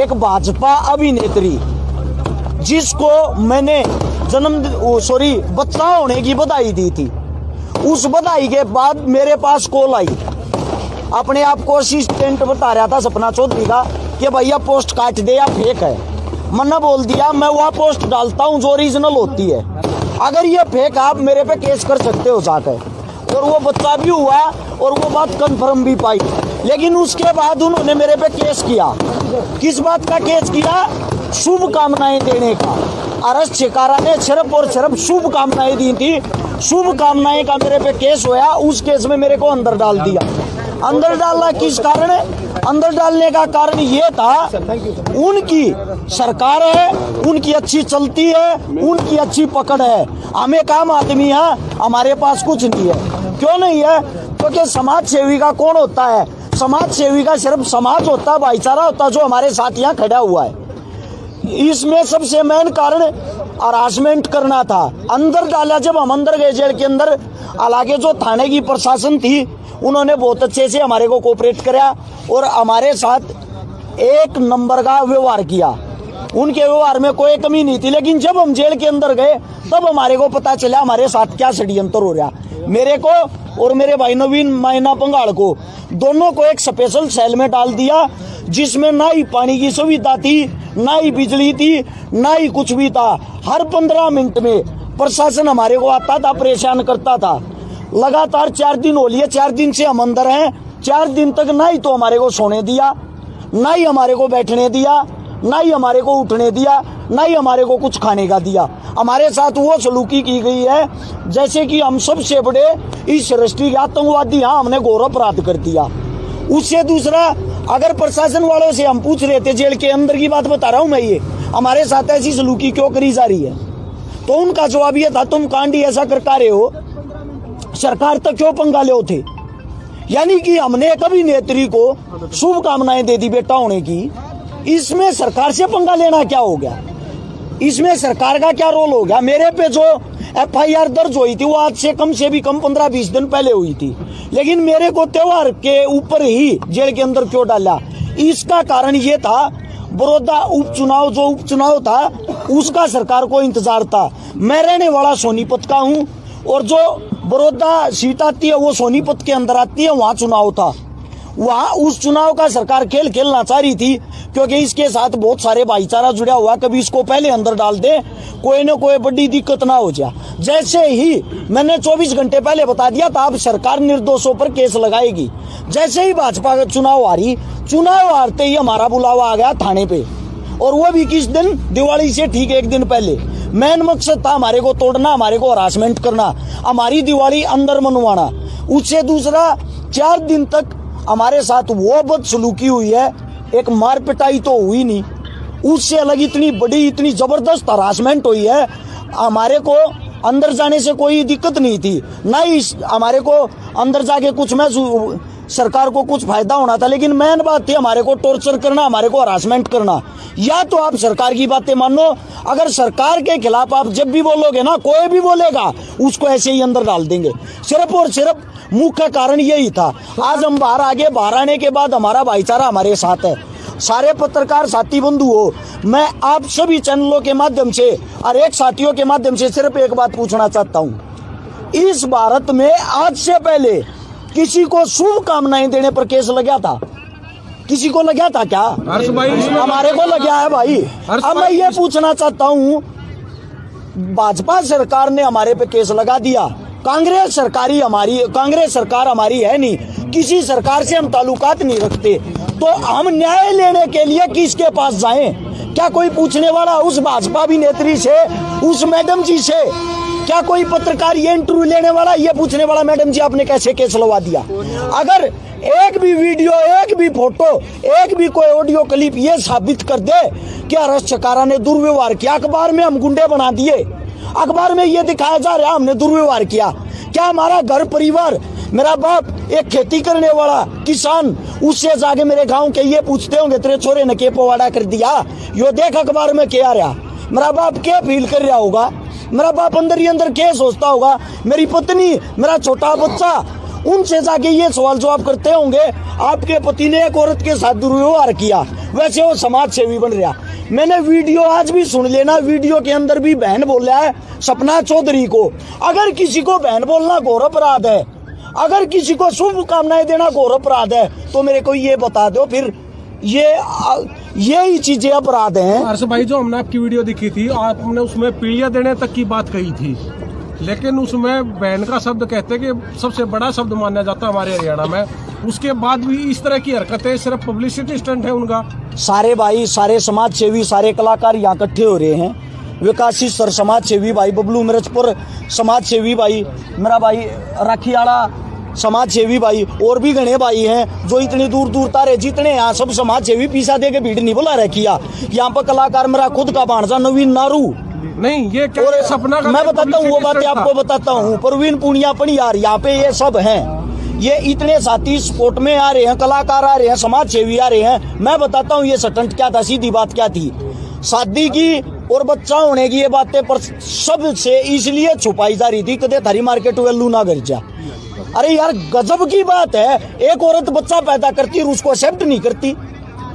एक भाजपा अभिनेत्री जिसको मैंने बच्चा होने की बधाई दी थी, उस बधाई के बाद मेरे पास कॉल आई। अपने आप को असिस्टेंट बता रहा था सपना चौधरी का कि भैया पोस्ट काट दे या फेक है। मैंने बोल दिया मैं वह पोस्ट डालता हूं जो ओरिजिनल होती है, अगर ये फेक आप मेरे पे केस कर सकते हो जाकर। और वो बच्चा भी हुआ और वो बात कंफर्म भी पाई। लेकिन उसके बाद उन्होंने मेरे पे केस किया। किस बात का केस किया? शुभकामनाएं देने का। अरेस्ट शिकारा ने सिर्फ और सिर्फ शुभकामनाएं दी थी। शुभकामनाएं का मेरे पे केस हुआ। उस केस में मेरे को अंदर डाल दिया। अंदर डालना किस कारण? अंदर डालने का कारण ये था, उनकी सरकार है, उनकी अच्छी चलती है, उनकी अच्छी पकड़ है। हम एक आम आदमी है, हमारे पास कुछ नहीं है। क्यों नहीं है? क्योंकि समाज सेवी का कौन होता है? समाज सेवी का सिर्फ समाज होता है, भाईचारा होता है, जो हमारे साथ यहाँ खड़ा हुआ है। इसमें सबसे मेन कारण हरासमेंट करना था। अंदर डाला। जब हम अंदर गए जेल के अंदर, हालांकि जो थाने की प्रशासन थी उन्होंने बहुत अच्छे से हमारे को कोऑपरेट किया और हमारे साथ एक नंबर का व्यवहार किया। उनके व्यवहार में कोई कमी नहीं थी। लेकिन जब हम जेल के अंदर गए तब हमारे को पता चला हमारे साथ क्या षड्यंत्र हो रहा। मेरे को और मेरे भाई नवीन मायना पंगाड़ को दोनों को एक स्पेशल सेल में डाल दिया, जिसमें ना ही पानी की सुविधा थी, ना ही बिजली थी, ना ही कुछ भी था। हर 15 मिनट में प्रशासन हमारे को आता था, परेशान करता था। लगातार 4 दिन हो लिए, 4 दिन से हम अंदर हैं। 4 दिन तक ना ही तो हमारे को सोने दिया, ना ही हमारे को बैठने दिया, ना ही हमारे को उठने दिया, ना ही हमारे को कुछ खाने का दिया। हमारे साथ वो सलूकी की गई है जैसे कि हम सबसे बड़े इस राष्ट्रीय आतंकवादी, हाँ हमने घोर अपराध कर दिया। उससे दूसरा, अगर प्रशासन वालों से हम पूछ रहे थे, जेल के अंदर की बात बता रहा हूं मैं, ये हमारे साथ ऐसी सलूकी क्यों करी जा रही है, तो उनका जवाब ये था, तुम कांडी ऐसा कर रहे हो, सरकार तक क्यों पंगा ले थे। यानी कि हमने एक अभिनेत्री को शुभकामनाएं दे दी बेटा होने की, इसमें सरकार से पंगा लेना क्या हो गया? इसमें सरकार का क्या रोल हो गया? मेरे पे जो FIR दर्ज हुई थी वो आज से भी कम 15-20 दिन पहले हुई थी, लेकिन मेरे को त्योहार के ऊपर ही जेल के अंदर क्यों डाला? इसका कारण ये था, बड़ौदा उपचुनाव जो उपचुनाव था उसका सरकार को इंतजार था। मैं रहने वाला सोनीपत का हूँ और जो बड़ौदा सीट आती है वो सोनीपत के अंदर आती है, वहाँ चुनाव था। वहाँ उस चुनाव का सरकार खेल खेलना चाह रही थी, क्योंकि इसके साथ बहुत सारे भाईचारा जुड़ा हुआ। कभी इसको पहले अंदर डाल दे, कोई न कोई बड़ी दिक्कत ना हो जाए। जैसे ही मैंने 24 घंटे पहले बता दिया था, अब सरकार निर्दोषों पर केस लगाएगी। जैसे ही भाजपा का चुनाव हारते ही हमारा बुलावा आ गया थाने पे, और वो भी किस दिन? दिवाली से ठीक 1 दिन पहले। मेन मकसद था हमारे को तोड़ना, हमारे को हरासमेंट करना, हमारी दिवाली अंदर मनवाना। उससे दूसरा, 4 दिन तक हमारे साथ वो बदसलूकी हुई है, एक मार पिटाई तो हुई नहीं, उससे अलग इतनी बड़ी, इतनी जबरदस्त हरासमेंट हुई है। हमारे को अंदर जाने से कोई दिक्कत नहीं थी, ना ही हमारे को अंदर जाके कुछ में सरकार को कुछ फायदा होना था, लेकिन मेन बात थी हमारे को टॉर्चर करना, हमारे को हरासमेंट करना। या तो आप सरकार की बातें मानो, अगर सरकार के खिलाफ आप जब भी बोलोगे ना, कोई भी बोलेगा उसको ऐसे ही अंदर डाल देंगे। सिर्फ और सिर्फ मुख्य कारण यही था। आज हम बाहर आने के बाद हमारा भाईचारा हमारे साथ है। सारे पत्रकार साथी बंधु हो, मैं आप सभी चैनलों के माध्यम से और एक साथियों के माध्यम से सिर्फ एक बात पूछना चाहता हूं, इस भारत में आज से पहले किसी को शुभकामनाएं देने पर केस लगा था? किसी को लगा था क्या? हमारे को लगा है भाई। अब मैं ये पूछना चाहता हूं, भाजपा सरकार ने हमारे पे केस लगा दिया, कांग्रेस सरकार हमारी है नहीं, किसी सरकार से हम ताल्लुकात नहीं रखते, तो हम न्याय लेने के लिए किसके पास जाएं? क्या कोई पूछने वाला उस भाजपा अभिनेत्री से, उस मैडम जी से? क्या कोई पत्रकार ये इंटरव्यू लेने वाला, ये पूछने वाला, मैडम जी आपने कैसे केस लगा दिया? अगर एक भी वीडियो, एक भी फोटो, एक भी कोई ऑडियो क्लिप ये साबित कर दे कि अरेस्ट शिकारा ने दुर्व्यवहार किया, अखबार में हम गुंडे बना दिए, अखबार में ये दिखाया जा रहा है हमने दुर्व्यवहार किया, क्या हमारा घर परिवार, मेरा बाप एक खेती करने वाला किसान, उससे जाके मेरे गांव के ये पूछते होंगे तेरे छोरे ने के पवाड़ा कर दिया, यो देख अखबार में क्या रहा, मेरा बाप क्या फील कर रहा होगा, मेरा बाप अंदर ही अंदर क्या सोचता होगा, मेरी पत्नी, मेरा छोटा बच्चा, उनसे जाके ये सवाल जवाब करते होंगे आपके पति ने एक औरत के साथ दुर्व्यवहार किया, वैसे वो समाज सेवी बन रहा। मैंने वीडियो आज भी सुन लेना, वीडियो के अंदर भी बहन बोला है सपना चौधरी को। अगर किसी को बहन बोलना घोर अपराध है, अगर किसी को शुभकामनाएं देना घोर अपराध है, तो मेरे को ये बता दो फिर यही चीजें अपराध हैं। हर्ष भाई, जो हमने आपकी वीडियो दिखी थी, आपने उसमें पीढ़ियां देने तक की बात कही थी, लेकिन उसमें बहन का शब्द कहते कि सबसे बड़ा शब्द माना जाता है हमारे हरियाणा में। उसके बाद भी इस तरह की हरकतें सिर्फ पब्लिसिटी स्टंट है उनका। सारे भाई, सारे समाज सेवी, सारे कलाकार यहाँ इकट्ठे हो रहे हैं। विकासी सर समाज सेवी भाई, बबलू मिर्चपुर समाज सेवी भाई, मेरा भाई राखीवाड़ा समाज सेवी भाई, और भी घने भाई हैं जो इतनी दूर दूर तारे जितने यहाँ सब समाज सेवी पीसा दे के भीड़ नहीं बुला रखी। यहाँ पर कलाकार मेरा खुद का भांजा नवीन नारू नहीं, ये क्या और सपना का मैं बताता हूँ, वो बातें आपको बताता हूँ। परवीन पुनिया यार यहाँ पे ये सब हैं, ये इतने साथी स्पोर्ट में आ रहे हैं, कलाकार आ रहे हैं, समाज सेवी आ रहे हैं। मैं बताता हूँ ये स्टंट क्या था, सीधी बात क्या थी। शादी की और बच्चा होने की ये बातें पर सबसे इसलिए छुपाई जा रही थी कदे थारी मार्केट वैल्यू ना गिर जा। अरे यार गजब की बात है, एक औरत बच्चा पैदा करती है और उसको एक्सेप्ट नहीं करती।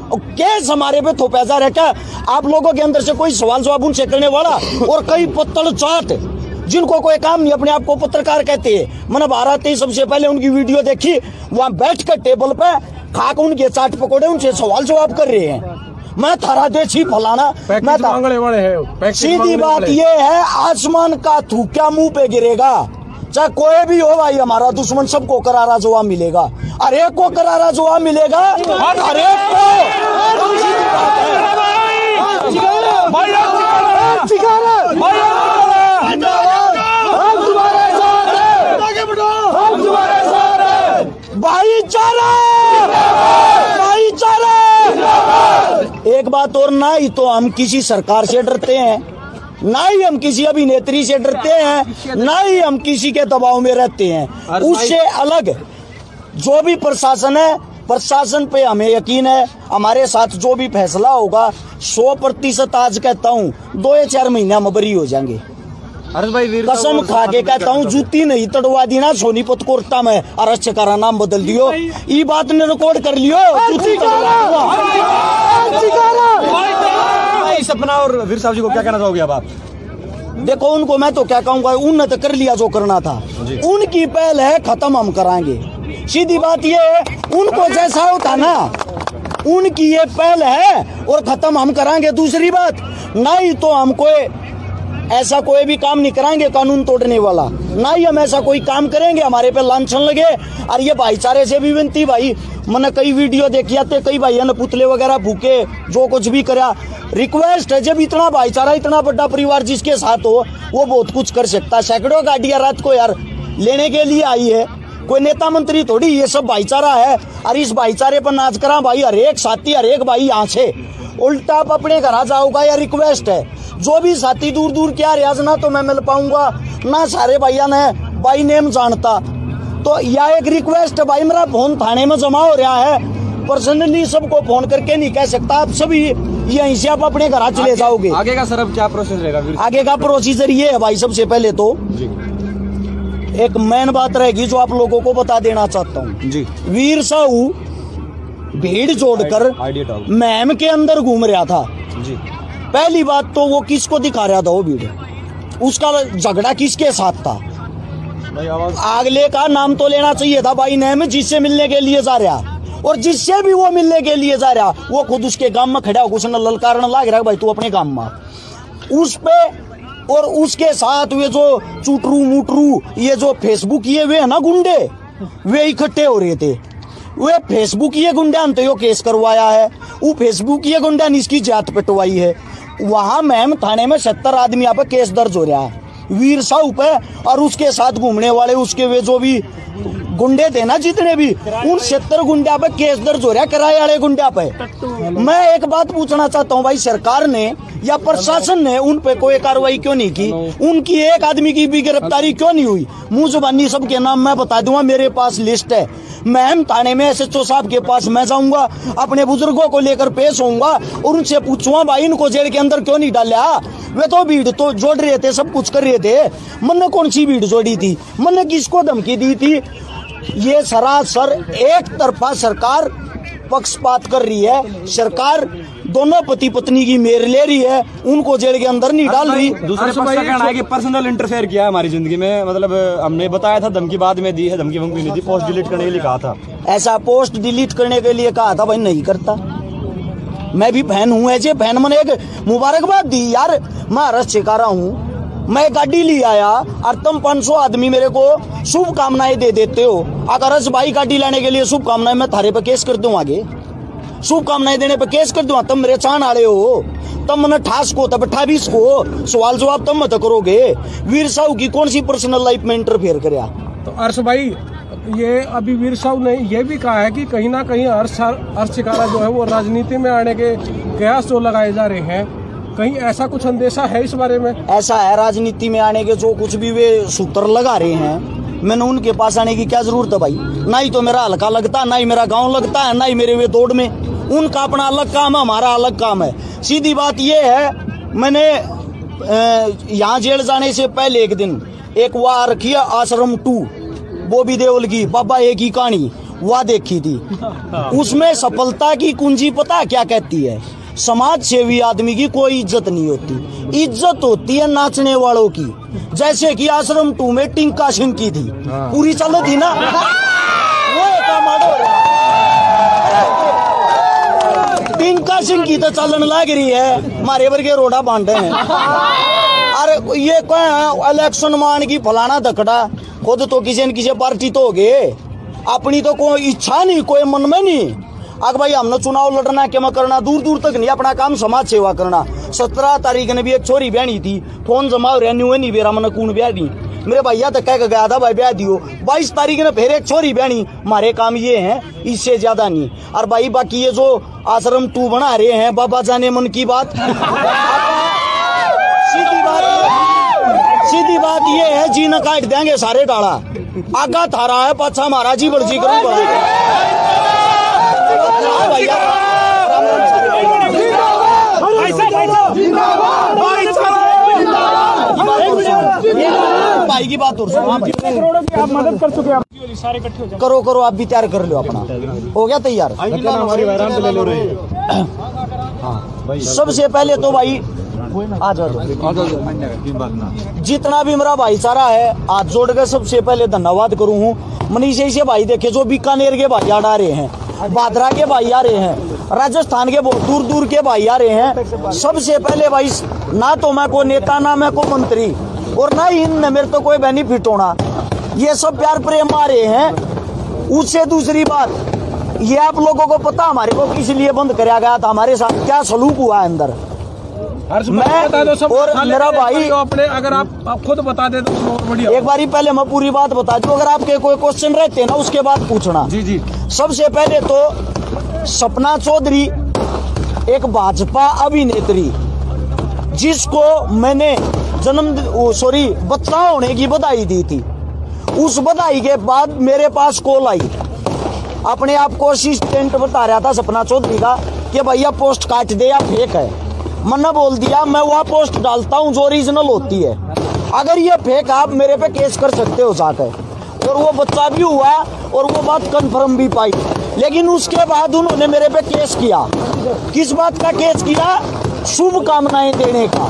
और केस हमारे पे थोपा जा रहा है क्या? आप लोगों के अंदर से कोई सवाल जवाब उनसे करने वाला, और कई पत्तड़ चाट जिनको कोई काम नहीं, अपने आप को पत्रकार कहते हैं। मैंने भारत ही सबसे पहले उनकी वीडियो देखी, वहां बैठ कर टेबल पे खाक उनके चाट पकौड़े उनसे सवाल जवाब कर रहे हैं। मैं थारा देशी फलाना, मैं वाले हैं। सीधी बात ये है, आसमान का थूका मुंह पे गिरेगा, चाहे कोई भी हो भाई। हमारा दुश्मन सबको करारा जवाब मिलेगा, हर एक को करारा जवाब मिलेगा, हर एक को। भाईचारा, भाईचारा। एक बात और, ना ही तो हम किसी सरकार से डरते हैं, ना ही हम किसी अभिनेत्री से डरते हैं, ना ही हम किसी के दबाव में रहते हैं। उससे अलग जो भी प्रशासन है, प्रशासन पे हमें यकीन है, हमारे साथ जो भी फैसला होगा 100% आज कहता हूँ 2 या 4 महीना में बरी हो जाएंगे। कसम खा के कहता हूँ, जूती नहीं तड़वा दी ना सोनीपत कोर्टा में, अरस्य का नाम बदल दियो, ये बात ने रिकॉर्ड कर लियो। सपना और वीर साहब जी को क्या कहना चाहोगे अब आप? देखो उनको मैं तो क्या कहूंगा, उनने तो कर लिया जो करना था, उनकी पहल है, खत्म हम कराएंगे। सीधी बात ये है, उनको जैसा होता ना, उनकी ये पहल है और खत्म हम कराएंगे। दूसरी बात, ना ही तो हम ऐसा कोई भी काम नहीं कराएंगे कानून तोड़ने वाला, ना ही हम ऐसा कोई काम करेंगे हमारे पे लांछन लगे। और ये भाईचारे से भी विनती भाई, मैंने कई वीडियो देखी आते, कई भाइयों ने पुतले वगैरह फूके, जो कुछ भी करा। रिक्वेस्ट है, जब इतना भाईचारा, इतना बड़ा परिवार जिसके साथ हो, वो बहुत कुछ कर सकता है। सैकड़ों गाड़ियां रात को यार लेने के लिए आई है, कोई नेता मंत्री थोड़ी, ये सब भाईचारा है। और इस भाईचारे पर नाच करा भाई, हर एक साथी, हर एक भाई यहाँ से उल्टा आप अपने घर आ जाओगा। या रिक्वेस्ट है, जो भी साथी दूर दूर क्या रियाज, ना तो मैं मिल पाऊंगा, ना सारे भैया ने बाई नेम जानता, तो यह एक रिक्वेस्ट है भाई, मेरा फोन थाने में जमा हो रहा है, पर्सनली सबको फोन करके नहीं कह सकता। आप सभी यहीं से आप अपने घर चले जाओगे। आगे का सर अब क्या प्रोसेस रहेगा? आगे का प्रोसीजर ये है भाई, सबसे पहले तो एक मेन बात रहेगी जो आप लोगों को बता देना चाहता हूँ जी। वीर साहू भीड़ जोड़कर मैम के अंदर घूम रहा था जी। पहली बात तो वो किसको दिखा रहा था वो भीड़, उसका झगड़ा किसके साथ था? अगले का नाम तो लेना चाहिए था भाई नेम, जिससे मिलने के लिए जा रहा, और जिससे भी वो मिलने के लिए जा रहा वो खुद उसके गांव में खड़ा होकर उसने ललकारने लाग रहा भाई तू अपने गांव में उस पे। और उसके साथ वे जो चुटरू मुटरू ये जो फेसबुक ये वे है ना गुंडे, वे इकट्ठे हो रहे थे। वे फेसबुक ये गुंडा ने तो यो केस करवाया है, वो फेसबुक ये गुंडा ने इसकी जात पिटवाई है। वहां मैम थाने में 70 आदमी यहाँ पे केस दर्ज हो रहा है वीर साहू पे, और उसके साथ घूमने वाले उसके वे जो भी गुंडे थे ना जितने भी, उन 70 गुंडा पे केस दर्ज हो रहा है, किराए वाले गुंडा पे। मैं एक बात पूछना चाहता हूँ भाई, सरकार ने या प्रशासन ने उन पे कोई कार्रवाई क्यों नहीं की? उनकी एक आदमी की भी गिरफ्तारी क्यों नहीं हुई? मुंह जुबानी सबके नाम मैं बता दूंगा, मेरे पास लिस्ट है। मैं थाने में SHO साहब के पास मैं जाऊंगा, अपने बुजुर्गों को लेकर पेश होऊंगा और उनसे पूछूंगा भाई इनको जेल के अंदर क्यों नहीं डाला? वे तो भीड़ तो जोड़ रहे थे, सब कुछ कर रहे थे, मन ने कौन सी भीड़ जोड़ी थी? मन ने किसको धमकी दी थी? ये सरासर एक तरफा सरकार पक्षपात कर रही है। सरकार दोनों पति पत्नी की मेर ले रही है, उनको जेल के अंदर नहीं डाल रही। दूसरे पक्ष का कहना है कि पर्सनल इंटरफेयर किया है हमारी जिंदगी में, मतलब हमने बताया था, धमकी बाद में दी है, धमकी वमकी नहीं दी, पोस्ट डिलीट करने के लिए कहा था। ऐसा पोस्ट डिलीट करने के लिए कहा था, भाई नहीं करता। मैं भी फैन हूँ, ऐसे फैन मैंने एक मुबारकबाद दी यार, मैं हर्ष शिकारा हूँ, मैं गाड़ी ले आया और तुम 500 आदमी मेरे को शुभकामनाएं दे देते हो। अगर हर्ष भाई गाड़ी लाने के लिए शुभकामनाएं, मैं थारे पे केस कर दूं, आगे शुभकामनाएं देने पे केस कर दूं। तुम मेरे चाहने वाले हो, तुम मन ठास को तब 28 को सवाल जवाब तुम मत करोगे। वीर साहू की कौन सी पर्सनल लाइफ में इंटरफेयर करया? तो हर्ष भाई, ये अभी वीर साहू ने ये भी कहा है कि कहीं ना कहीं हर्ष शिकारा जो है वो राजनीति में आने के कयास जो लगाए जा रहे हैं, कहीं ऐसा कुछ अंदेशा है इस बारे में? ऐसा है, राजनीति में आने के जो कुछ भी वे सूत्र लगा रहे हैं, मैंने उनके पास आने की क्या जरूरत है भाई? ना ही तो मेरा हल्का लगता, ना ही मेरा गांव लगता है, ना ही मेरे वे दौड़ में। उनका अपना अलग काम है, हमारा अलग काम है। सीधी बात ये है, मैंने यहाँ जेल जाने से पहले एक दिन एक वाह रखी है, आश्रम 2 बॉबी देओल की, बाबा एक ही कहानी वह देखी थी। उसमें सफलता की कुंजी पता क्या कहती है? समाज सेवी आदमी की कोई इज्जत नहीं होती, इज्जत होती है नाचने वालों की। जैसे कि आश्रम 2 में टिंका सिंह की थी, पूरी चल थी ना, वो टिंका सिंह की तो चलन लग रही है, हमारे वर्गे रोड़ा बांटे हैं। अरे ये क्या इलेक्शन मान की फलाना धकड़ा, खुद तो किसी न किसी पार्टी तो हो गए, अपनी तो कोई इच्छा नहीं, कोई मन में नहीं। अगर भाई हमने चुनाव लड़ना क्या मैं करना, दूर दूर तक नहीं, अपना काम समाज सेवा करना। 17 तारीख ने भी एक छोरी ब्यानी थी, फोन जमा रेन्यू नहीं बेरा मन कौन ब्याह दी, मेरे भैया तक कह गया था भाई ब्याह दियो। 22 तारीख ने फिर एक छोरी ब्यानी। हमारे काम ये हैं, इससे ज्यादा नहीं। और भाई बाकी ये जो आश्रम 2 बना रहे हैं, बाबा जाने मन की बात। सीधी बात ये है, जी न काट देंगे सारे डाला, आगा थारा है पाछा हमारा जी बड़जी करूँ बड़ा। भाई की बात और आप मदद कर चुके हैं, सारे इकट्ठे हो जाओ। करो करो, आप भी तैयार कर लो अपना, हो गया तैयार। सबसे पहले तो भाई आ जाओ, जितना भी मेरा भाईचारा है हाथ जोड़ के सबसे पहले धन्यवाद करूँ हूँ। मनीष से भाई देखे जो बीकानेर के भाई आ रहे हैं, भादरा के भाई आ रहे हैं, राजस्थान के बहुत दूर दूर के भाई आ रहे हैं। सबसे पहले भाई, ना तो मैं को नेता, ना मैं को मंत्री, और ना ही इनमें मेरे तो कोई बेनिफिट होना, ये सब प्यार प्रेम आ रहे हैं। उससे दूसरी बात, ये आप लोगों को पता हमारे को किस लिए बंद कराया गया था, हमारे साथ क्या सलूक हुआ अंदर। मैं और मेरा भाई अपने, अगर आप खुद बता दे तो बहुत बढ़िया। एक बारी पहले मैं पूरी बात बता दूं, अगर आपके कोई क्वेश्चन रहते ना उसके बाद पूछना। जी जी। सबसे पहले तो सपना चौधरी एक भाजपा अभिनेत्री, जिसको मैंने बच्चा होने की बधाई दी थी, उस बधाई के बाद मेरे पास कॉल आई, अपने आप को असिस्टेंट बता रहा था सपना चौधरी का कि भैया पोस्ट काट दे या फेक है। मैंने बोल दिया मैं वह पोस्ट डालता हूं जो ओरिजिनल होती है, अगर ये फेक आप मेरे पे केस कर सकते हो जाकर। और वो बच्चा भी हुआ और वो बात कंफर्म भी पाई। लेकिन उसके बाद उन्होंने मेरे पे केस किया। किस बात का केस किया? शुभकामनाएं देने का।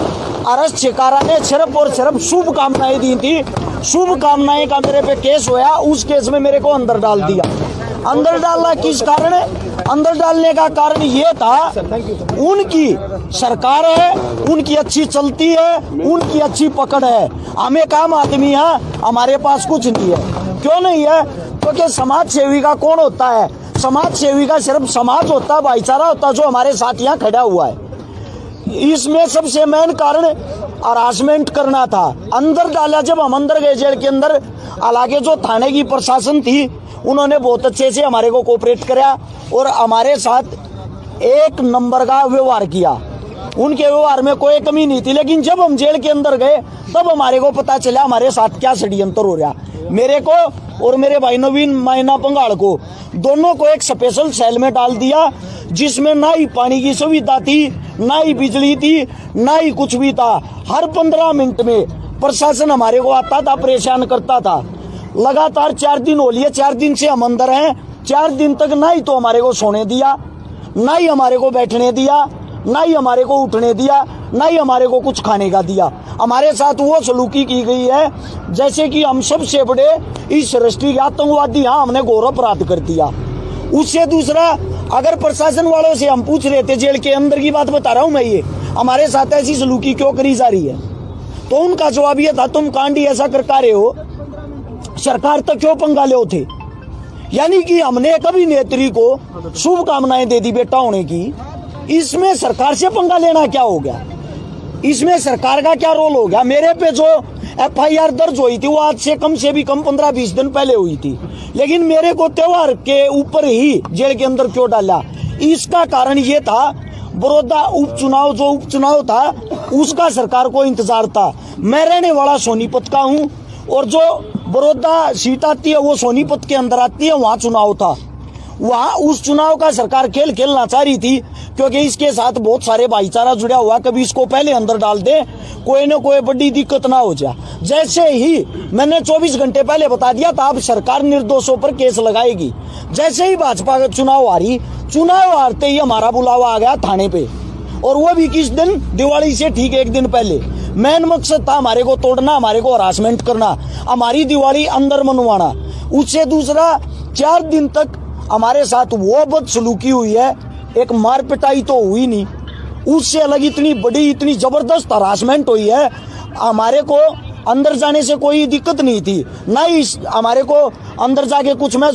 हर्ष शिकारा ने सिर्फ और सिर्फ शुभकामनाएं दी थी, शुभकामनाएं का मेरे पे केस हुआ। उस केस में मेरे को अंदर डाल दिया। अंदर डालना किस कारण? अंदर डालने का कारण ये था, उनकी सरकार है, उनकी अच्छी चलती है, उनकी अच्छी पकड़ है। हमें काम आदमी है, हमारे पास कुछ नहीं है। क्यों नहीं है? क्योंकि समाज सेवी का कौन होता है? समाज सेवी का सिर्फ समाज होता है, भाईचारा होता है, जो हमारे साथ यहाँ खड़ा हुआ है। इसमें सबसे मेन कारण हरासमेंट करना था। अंदर डाला, जब हम अंदर गए जेल के अंदर, हालांकि जो थाने की प्रशासन थी उन्होंने बहुत अच्छे से हमारे को कोऑपरेट किया और हमारे साथ एक नंबर का व्यवहार किया। उनके व्यवहार में कोई कमी नहीं थी। लेकिन जब हम जेल के अंदर गए तब हमारे को पता चला हमारे साथ क्या षड्यंत्र हो रहा। मेरे को और मेरे भाई नवीन मायना पंगाड़ को, दोनों को एक स्पेशल सेल में डाल दिया, जिसमें ना ही पानी की सुविधा थी, ना ही बिजली थी, ना ही कुछ भी था। हर 15 मिनट में प्रशासन हमारे को आता था, परेशान करता था। लगातार 4 दिन हो लिए, 4 दिन से हम अंदर हैं। 4 दिन तक ना ही तो हमारे को सोने दिया, ना ही हमारे को बैठने दिया, ना ही हमारे को उठने दिया, ना ही हमारे को कुछ खाने का दिया। हमारे साथ वो सलूकी की गई है जैसे कि हम सबसे बड़े इस राष्ट्रीय आतंकवादी, हाँ हमने घोर अपराध कर दिया। उससे दूसरा, अगर प्रशासन वालों से हम पूछ रहे थे, जेल के अंदर की बात बता रहा हूं मैं, ये हमारे साथ ऐसी सलूकी क्यों करी जा रही है, तो उनका जवाब ये था, तुम कांडी ऐसा कर रहे हो, सरकार तक क्यों पंगा ले थे। यानी कि हमने एक अभिनेत्री को शुभकामनाएं दे दी बेटा होने की, इसमें सरकार से पंगा लेना क्या हो गया, इसमें सरकार का क्या रोल हो गया। मेरे पे जो FIR दर्ज हुई थी वो आज से कम से भी कम 15-20 दिन पहले हुई थी, लेकिन मेरे को त्योहार के ऊपर ही जेल के अंदर क्यों डाला। इसका कारण ये था, बड़ौदा उपचुनाव जो उपचुनाव था उसका सरकार को इंतजार था। मैं रहने वाला सोनीपत का हूँ और जो बड़ौदा सीट आती है वो सोनीपत के अंदर आती है, वहाँ चुनाव था। वहाँ उस चुनाव का सरकार खेल खेलना चाह रही थी, क्योंकि इसके साथ बहुत सारे भाईचारा जुड़ा हुआ, कभी इसको पहले अंदर डाल दे, कोई न कोई बड़ी दिक्कत ना हो जाए। जैसे ही मैंने 24 घंटे पहले बता दिया था, अब सरकार निर्दोषों पर केस लगाएगी। जैसे ही भाजपा का चुनाव हारी, चुनाव हारते ही हमारा बुलावा आ गया थाने पे, और वो भी किस दिन, दिवाली से ठीक 1 दिन पहले। मेन मकसद था हमारे को तोड़ना, हमारे को हरासमेंट करना, हमारी दिवाली अंदर मनवाना। उससे दूसरा, 4 दिन तक हमारे साथ वो बदसलूकी हुई है, एक मार पिटाई तो हुई नहीं, उससे अलग इतनी बड़ी, इतनी जबरदस्त हरासमेंट हुई है। हमारे को अंदर जाने से कोई दिक्कत नहीं थी, ना ही हमारे को अंदर जाके कुछ में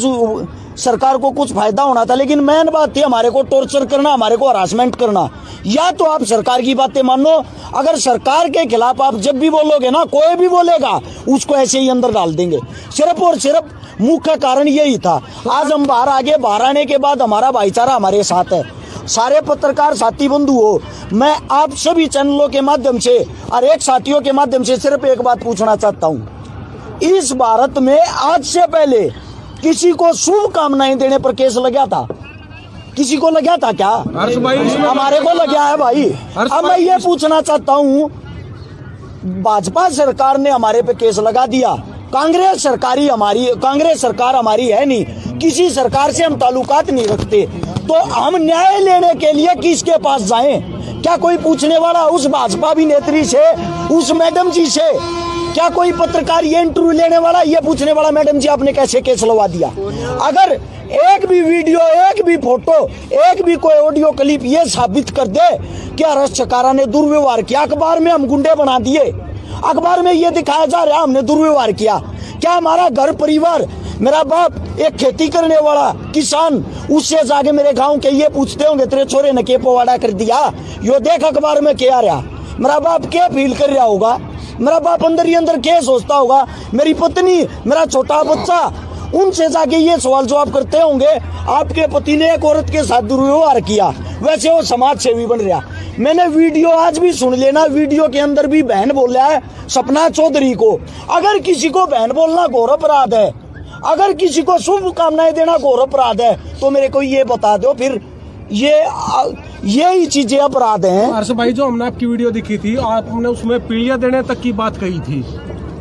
सरकार को कुछ फायदा होना था, लेकिन मेन बात थी हमारे को टॉर्चर करना, हमारे को हरासमेंट करना। या तो आप सरकार की बातें मानो, अगर सरकार के खिलाफ आप जब भी बोलोगे ना, कोई भी बोलेगा उसको ऐसे ही अंदर डाल देंगे। सिर्फ और सिर्फ मुख्य कारण यही था। आज हम बाहर आगे, बाहर आने के बाद हमारा भाईचारा हमारे साथ है। सारे पत्रकार साथी बंधु हो, मैं आप सभी चैनलों के माध्यम से और एक साथियों के माध्यम से सिर्फ एक बात पूछना चाहता हूँ, इस भारत में आज से पहले किसी को शुभकामनाएं देने पर केस लगा था? किसी को लगा था क्या? हर्ष भाई, हमारे को लगा है भाई। अब मैं ये पूछना चाहता हूँ, भाजपा सरकार ने हमारे पे केस लगा दिया, कांग्रेस सरकार हमारी है नहीं, किसी सरकार से हम ताल्लुकात नहीं रखते, तो हम न्याय लेने के लिए किसके पास जाएं? क्या कोई पूछने वाला उस भाजपा अभिनेत्री से, उस मैडम जी से? क्या कोई पत्रकार ये इंटरव्यू लेने वाला, ये पूछने वाला, मैडम जी आपने कैसे केस लगा दिया? अगर एक भी वीडियो, एक भी फोटो, एक भी कोई ऑडियो क्लिप ये साबित कर दे कि हर्ष चकारा ने दुर्व्यवहार किया, अखबार में हम गुंडे बना दिए, अखबार में ये दिखाया जा रहा है हमने दुर्व्यवहार किया, क्या हमारा घर परिवार, मेरा बाप एक खेती करने वाला किसान, उससे जाके मेरे गांव के ये पूछते होंगे तेरे छोरे ने के पवाड़ा कर दिया, यो देख अखबार में क्या रहा, मेरा बाप क्या फील कर रहा होगा? मेरा बाप अंदर ही अंदर क्या सोचता होगा? मेरी पत्नी, मेरा छोटा बच्चा, उनसे जाके ये सवाल जवाब करते होंगे, आपके पति ने एक औरत के साथ दुर्व्यवहार किया, वैसे वो समाज सेवी बन रहा। मैंने वीडियो आज भी सुन लेना, वीडियो के अंदर भी बहन बोल रहा है सपना चौधरी को। अगर किसी को बहन बोलना घोर अपराध है, अगर किसी को शुभकामनाएं देना घोर अपराध है, तो मेरे को ये बता दो फिर यही चीजें अपराध हैं। हर्ष भाई, जो हमने आपकी वीडियो दिखी थी, आपने उसमें पीढ़ियां देने तक की बात कही थी,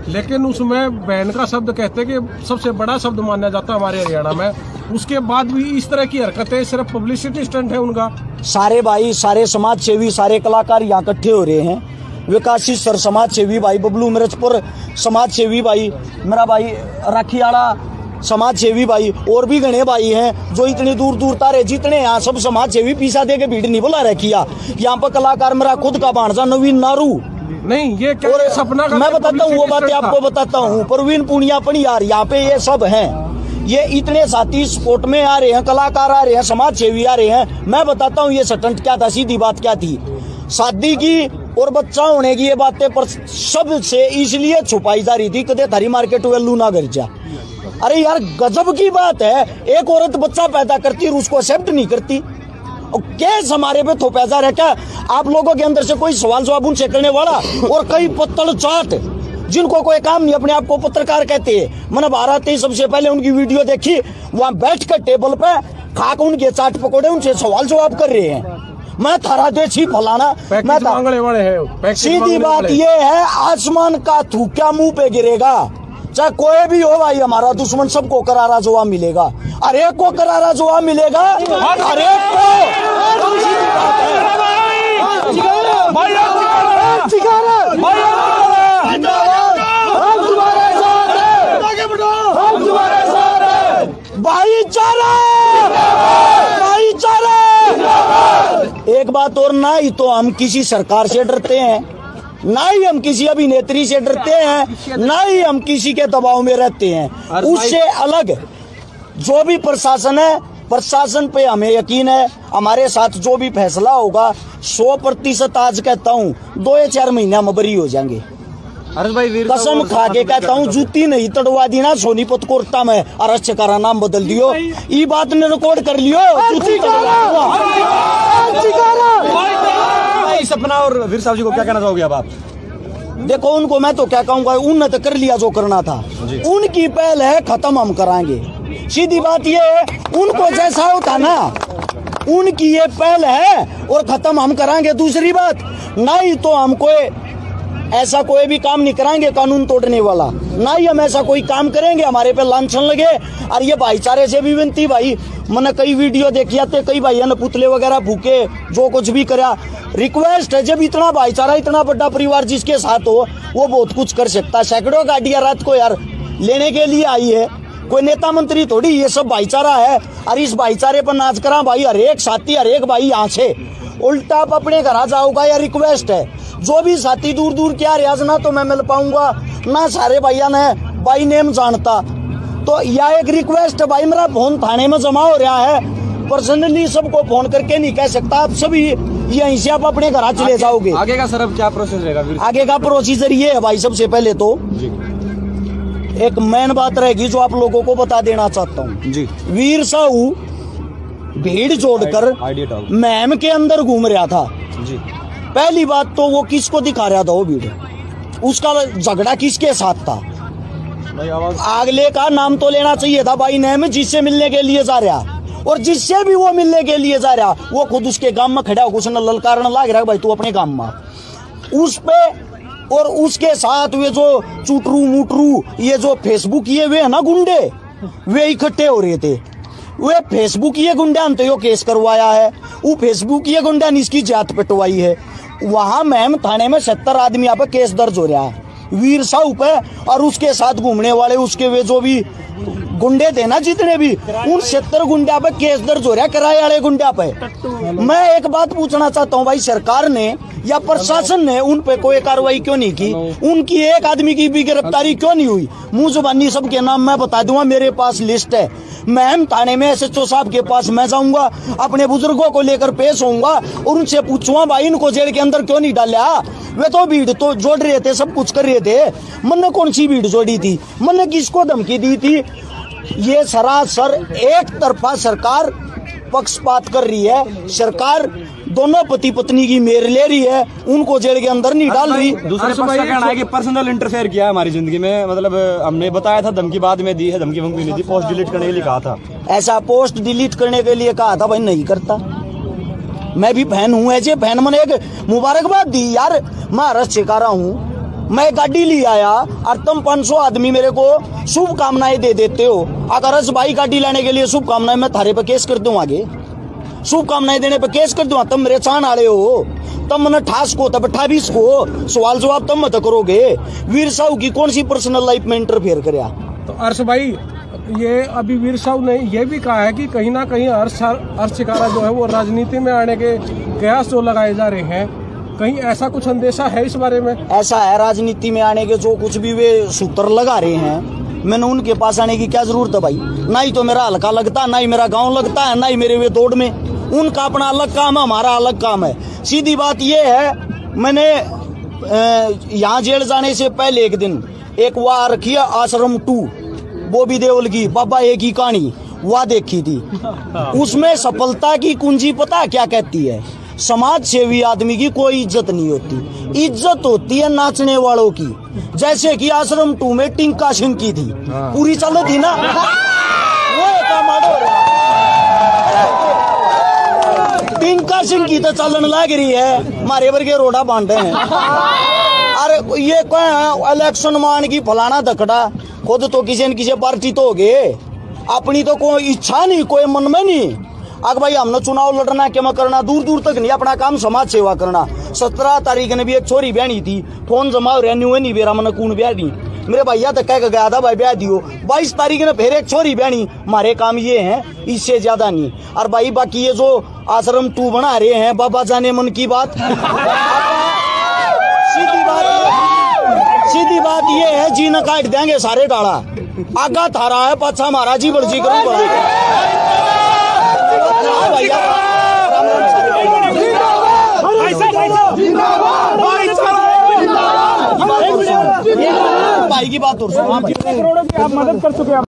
लेकिन उसमें बहन का शब्द कहते कि सबसे बड़ा शब्द माना जाता है हमारे हरियाणा में। उसके बाद भी इस तरह की हरकतें सिर्फ पब्लिसिटी स्टंट है उनका। सारे भाई, सारे समाज सेवी, सारे कलाकार यहाँ इकट्ठे हो रहे हैं। विकासी सर समाज सेवी भाई, बबलू मिर्चपुर समाज सेवी भाई, मेरा भाई राखीवाड़ा समाज सेवी भाई, और भी घने भाई हैं जो इतनी दूर दूर तारे, जितने यहाँ सब समाज सेवी पीसा दे के भीड़ नहीं बुला रखी है। यहाँ पर कलाकार मेरा खुद का भांजा नवीन नारू, नहीं ये क्या और सपना का, मैं बताता हूँ वो बातें आपको बताता हूँ, प्रवीण पुनिया यार, यहाँ पे ये सब हैं, ये इतने साथी स्पोर्ट में आ रहे हैं, कलाकार आ रहे हैं, समाज सेवी आ रहे हैं। मैं बताता हूँ ये स्टंट क्या था, सीधी बात क्या थी। शादी की और बच्चा होने की ये बातें पर सबसे इसलिए छुपाई जा रही थी, कदे थारी मार्केट वैल्यू ना कर जा। अरे यार गजब की बात है, एक औरत बच्चा पैदा करती है और उसको एक्सेप्ट नहीं करती। और केस हमारे पे थोपा जा रहा है क्या? आप लोगों के अंदर से कोई सवाल जवाब उनसे करने वाला, और कई पत्तल चाट जिनको कोई काम नहीं, अपने आप को पत्रकार कहते हैं। मैंने भारत ही सबसे पहले उनकी वीडियो देखी, वहां बैठ कर टेबल पे खाक उनके चाट पकौड़े उनसे सवाल जवाब कर रहे हैं। मैं थारा देशी फलाना, मैं वाले हैं। सीधी बात ये है, आसमान का थूका मुंह पे गिरेगा। चाहे कोई भी हो भाई, हमारा दुश्मन सबको करारा जवाब मिलेगा, हर एक को करारा जवाब मिलेगा, हर एक को। भाईचारा, भाईचारा। एक बात और, ना ही तो हम किसी सरकार से डरते हैं, ना ही हम किसी अभिनेत्री से डरते हैं, ना ही हम किसी के दबाव में रहते हैं। उससे अलग जो भी प्रशासन है, प्रशासन पे हमें यकीन है, हमारे साथ जो भी फैसला होगा 100% आज कहता हूँ 2 या 4 महीने में बरी हो जाएंगे। हर्ष भाई वीर कसम खा के कहता हूँ, जूती नहीं तड़वा दी ना सोनीपत कोर्टा में, अरस चकारा नाम बदल दियो, ये बात ने रिकॉर्ड कर लियो। सपना और वीर साहब जी को क्या कहना चाहोगे अब आप? देखो, उनको मैं तो क्या कहूंगा, उनने तो कर लिया जो करना था, उनकी पहल है, खत्म हम कराएंगे। सीधी बात ये है, उनको जैसा होता ना, उनकी ये पहल है और खत्म हम कराएंगे। दूसरी बात, ना ही तो हम कोई ऐसा कोई भी काम नहीं कराएंगे कानून तोड़ने वाला, ना ही हम ऐसा कोई काम करेंगे हमारे पे लांछन लगे। और ये भाईचारे से भी विनती भाई, मैंने कई वीडियो देखी आते, कई भाइयों ने पुतले वगैरह फूके, जो कुछ भी करा, रिक्वेस्ट है, जब इतना भाईचारा, इतना बड़ा परिवार जिसके साथ हो, वो बहुत कुछ कर सकता है। सैकड़ों गाड़ियां रात को यार लेने के लिए आई है, कोई नेता मंत्री थोड़ी, ये सब भाईचारा है। और इस भाईचारे पर नाच करा भाई, हर एक साथी, हर एक भाई यहाँ से उल्टा आप अपने घर आ जाओगा, या रिक्वेस्ट है, जो भी साथी दूर दूर क्या रियाज, ना तो मैं मिल पाऊंगा, ना सारे भाइया ने भाई नेम जानता, तो यह एक रिक्वेस्ट है भाई, मेरा फोन थाने में जमा हो रहा है, पर्सनली सबको फोन करके नहीं कह सकता, आप सभी यहीं से आप अपने घर चले जाओगे। आगे का सर अब क्या प्रोसेस रहेगा? आगे का प्रोसीजर ये है भाई, सबसे पहले तो एक मेन बात रहेगी जो आप लोगों को बता देना चाहता हूँ जी। वीर साहू भीड़ जोड़कर मैम के अंदर घूम रहा था जी। पहली बात तो वो किसको दिखा रहा था, वो भीड़, उसका झगड़ा किसके साथ था? अगले का नाम तो लेना चाहिए था भाई नेम, जिससे मिलने के लिए जा रहा, और जिससे भी वो मिलने के लिए जा रहा, वो खुद उसके गांव में खड़ा होकर उसने ललकारने लाग रहा भाई तू अपने गांव में, उस पे। और उसके साथ वे जो चुटरू मुटरू, ये जो फेसबुक ये वे है ना गुंडे, वे इकट्ठे हो रहे थे। वे फेसबुक ये गुंडा ने तो यो केस करवाया है, वो फेसबुक ये गुंडा ने इसकी जात पिटवाई है। वहां मैम थाने में 70 आदमी यहाँ पे केस दर्ज हो रहा है वीर साहू पे, और उसके साथ घूमने वाले उसके वे जो भी गुंडे थे ना, जितने भी, उन 70 गुंडा पे केस दर्ज हो रहा है, किराए वाले गुंडा पे। मैं एक बात पूछना चाहता हूँ भाई, सरकार ने या प्रशासन ने उन पे कोई कार्रवाई क्यों नहीं की? उनकी एक आदमी की भी गिरफ्तारी क्यों नहीं हुई? मुंह जुबानी सबके नाम मैं बता दूंगा, मेरे पास लिस्ट है। मैं थाने में SHO साहब के पास मैं जाऊंगा, अपने बुजुर्गों को लेकर पेश होऊंगा और उनसे पूछूंगा भाई इनको जेल के अंदर क्यों नहीं डाला? वे तो भीड़ तो जोड़ रहे थे, सब कुछ कर रहे थे, मन ने कौन सी भीड़ जोड़ी थी? मन ने किसको धमकी दी थी? ये सरासर एक तरफा सरकार पक्षपात कर रही है, सरकार दोनों पति पत्नी की मेर ले रही है, उनको जेल के अंदर नहीं डाल रही। दूसरे पक्ष का कहना है कि पर्सनल इंटरफेयर किया है हमारी जिंदगी में, मतलब हमने बताया था, धमकी बाद में दी है, धमकी वमकी नहीं दी, पोस्ट डिलीट करने के लिए कहा था। ऐसा पोस्ट डिलीट करने के लिए कहा था भाई, नहीं करता। मैं भी फैन हूँ, ऐसे फैन मैंने एक मुबारकबाद दी यार, मैं हरस चेकारा हूँ, मैं गाड़ी ले आया और तुम 500 आदमी मेरे को शुभकामनाएं दे देते हो। अगर हर्ष भाई गाड़ी लाने के लिए शुभकामनाएं, मैं थारे पे केस कर दूं, आगे शुभकामनाएं देने पे केस कर दूं। तुम मेरे चाहने वाले हो, तुम मैंने ठास को तब 28 को सवाल जवाब तुम मत करोगे। वीर साहू की कौन सी पर्सनल लाइफ में इंटरफेयर कराया? तो हर्ष भाई, ये अभी वीर साहू ने ये भी कहा है कि कहीं ना कहीं हर्ष चिकारा जो है वो राजनीति में आने के कयास जो लगाए जा रहे हैं, कहीं ऐसा कुछ अंदेशा है इस बारे में? ऐसा है, राजनीति में आने के जो कुछ भी वे सूत्र लगा रहे हैं, मैंने उनके पास आने की क्या जरूरत है भाई? ना ही तो मेरा हल्का लगता, ना ही मेरा गांव लगता है, ना ही मेरे वे दौड़ में। उनका अपना अलग काम है, हमारा अलग काम है। सीधी बात ये है, मैंने यहाँ जेल जाने से पहले एक दिन एक वह रखी है आश्रम 2 बॉबी देओल की, बाबा एक ही कहानी, वह देखी थी। उसमें सफलता की कुंजी पता क्या कहती है? समाज सेवी आदमी की कोई इज्जत नहीं होती, इज्जत होती है नाचने वालों की। जैसे कि आश्रम 2 में टिंका सिंह की थी, पूरी चल थी ना, वो टिंका सिंह की तो चलन लग रही है, हमारे वर्गे रोड़ा बांधे हैं। और और ये कहें इलेक्शन मान की फलाना धकड़ा, खुद तो किसी न किसी पार्टी तो हो गए, अपनी तो कोई इच्छा नहीं, कोई मन में नहीं। अगर भाई हमने चुनाव लड़ना क्या करना, दूर दूर तक नहीं, अपना काम समाज सेवा करना। 17 तारीख ने भी एक छोरी ब्यानी थी, फोन जमा रेन्यू नहीं बेरा मन कौन ब्याह दी, मेरे भैया तक कह गया था भाई ब्याह दियो। 22 तारीख ने फिर एक छोरी ब्यानी। हमारे काम ये हैं, इससे ज्यादा नहीं। और भाई बाकी ये जो आश्रम 2 बना रहे हैं, बाबा जाने मन की बात, सीधी बात ये है, जी न काट देंगे सारे डाला। आगा थारा है, पाछा हमारा जी बड़जी करूँ भाई की बात और सुनो, जितने करोड़ों की आप मदद कर चुके हैं।